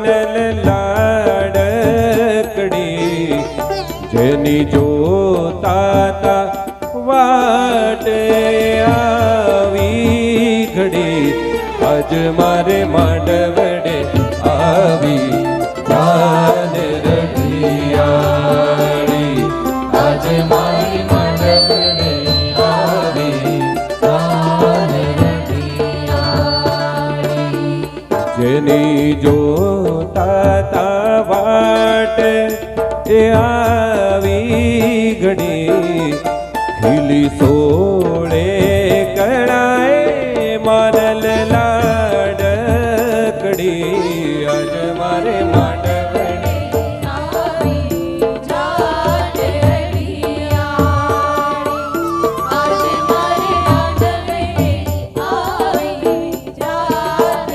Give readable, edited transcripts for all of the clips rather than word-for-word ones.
માનલ લાડકડી જેની જોતા વાટે આવી ઘડી આજ મારે માંડવડે આવી જાન રઢિયાળી આજ મારી માંડવડે આવી જાન રઢિયાળી જેની જોતા વાટે એ આવી ઘડી ખીલી સોળે કળાએ માનલ લાડકડી આજ મારે માંડવડે આવી જાન રઢિયાળી આજ મારે માંડવડે આવી જાન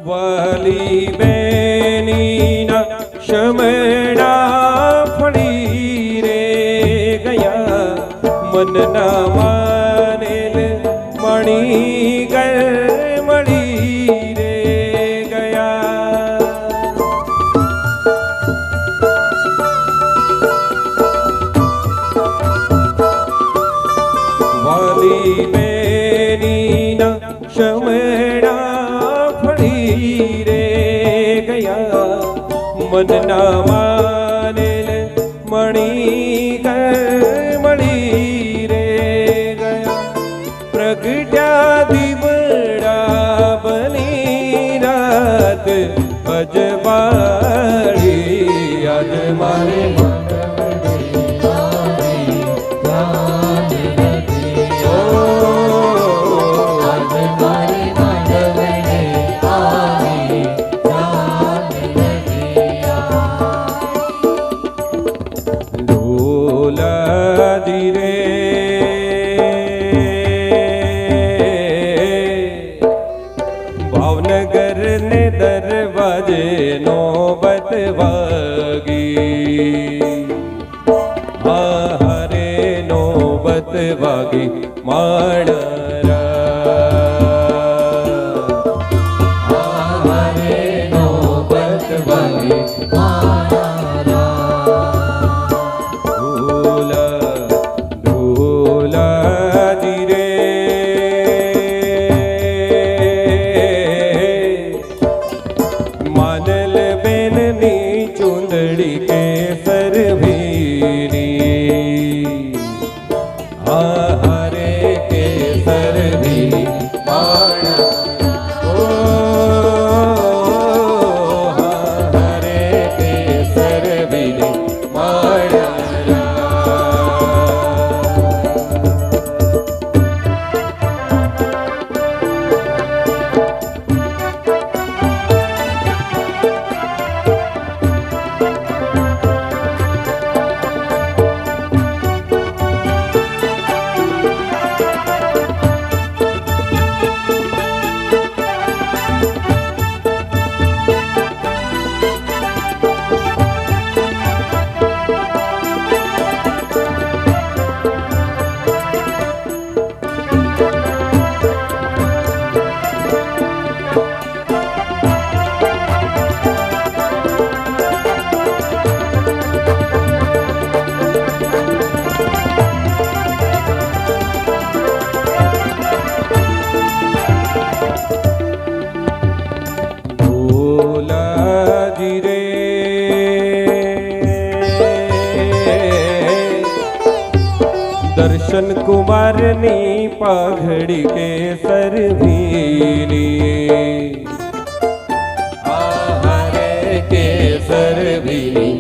વાલી બેનીના શમણા ફળી રે ગયા મનના માનેલ મણી મળી રે ગયા વાલી બેનીના શમણા ફળી રે ગયા મનના માનેલ મણી મળી રે ગયા પ્રગટ્યા દીવડા બની રાત અજવાળી આજ મારે ભાવનગર ને દરવાજે નોબત વાગી હારે નોબત વાગી માણરા હારે નોબત વાગી માનલ બેનની ચૂંદડી કેસર ભીની હારે કેસર ભીની હારે કેસર ભીની દર્શન કુમારની પાઘડી કેસર ભીની આહારે કેસર ભીની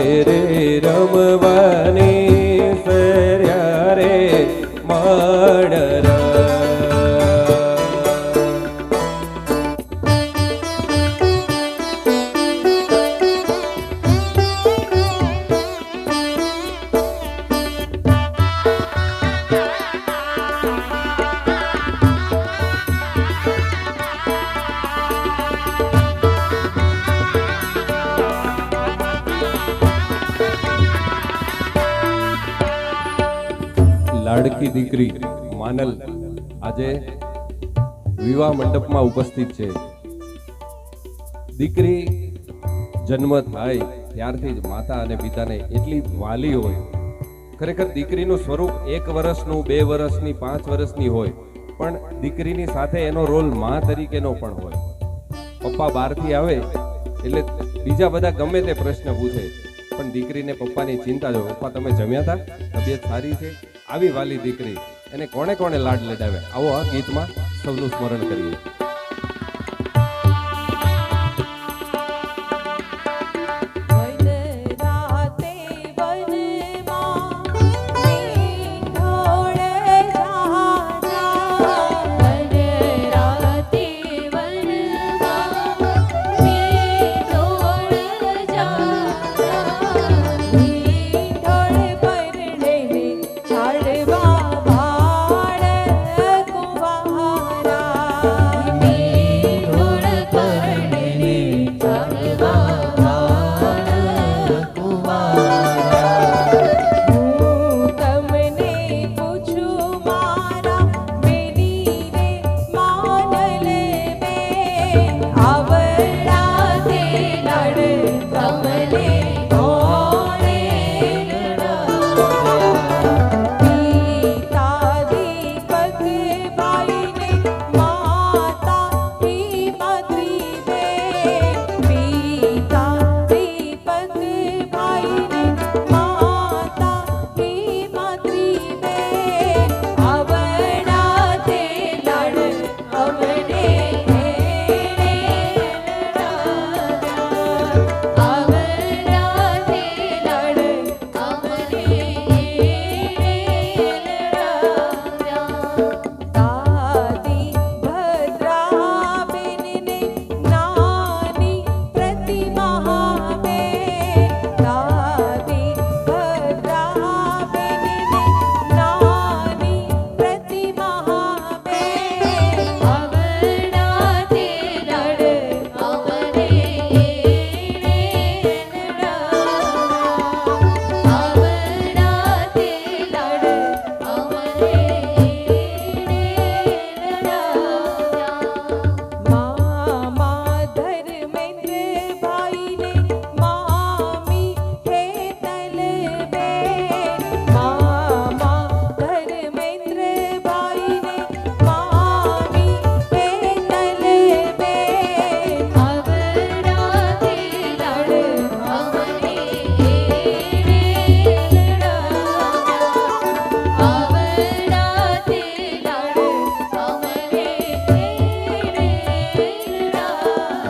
કે રે રમવાની સર્યા રે માડરા. લાડકી દીકરી માનલ આજે વિવાહ મંડપમાં ઉપસ્થિત છે. દીકરી જન્મ થાય ત્યારથી જ માતા અને પિતાને એટલી વાલી હોય. ખરેખર દીકરીનું સ્વરૂપ 1 વર્ષનું, 2 વર્ષની, 5 વર્ષની હોય, પણ દીકરીની સાથે એનો રોલ માં તરીકેનો પણ હોય. પપ્પા બહારથી આવે એટલે બીજા બધા ગમે તે પ્રશ્ન પૂછે, પણ દીકરીને પપ્પાની ચિંતા જો, પપ્પા તમે જમ્યા હતા, તબિયત સારી છે? આવી વાલી દીકરી, એને કોણે કોણે લાડ લડાવ્યા, આવો આ ગીતમાં સૌનું સ્મરણ કરીએ.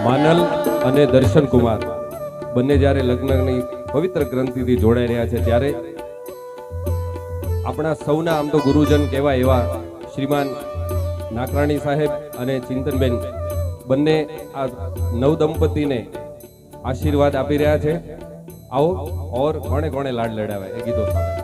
માનલ અને દર્શન કુમાર બંને જ્યારે લગ્નની પવિત્ર ગ્રંથિથી જોડાઈ રહ્યા છે, ત્યારે આપણા સૌના આમ તો ગુરુજન કહેવાય એવા શ્રીમાન નાકરાણી સાહેબ અને ચિંતનબેન બંને આ નવદંપતિને આશીર્વાદ આપી રહ્યા છે. આવો ઓર કોણે કોણે લાડ લડાવે એ ગીતો સાથે.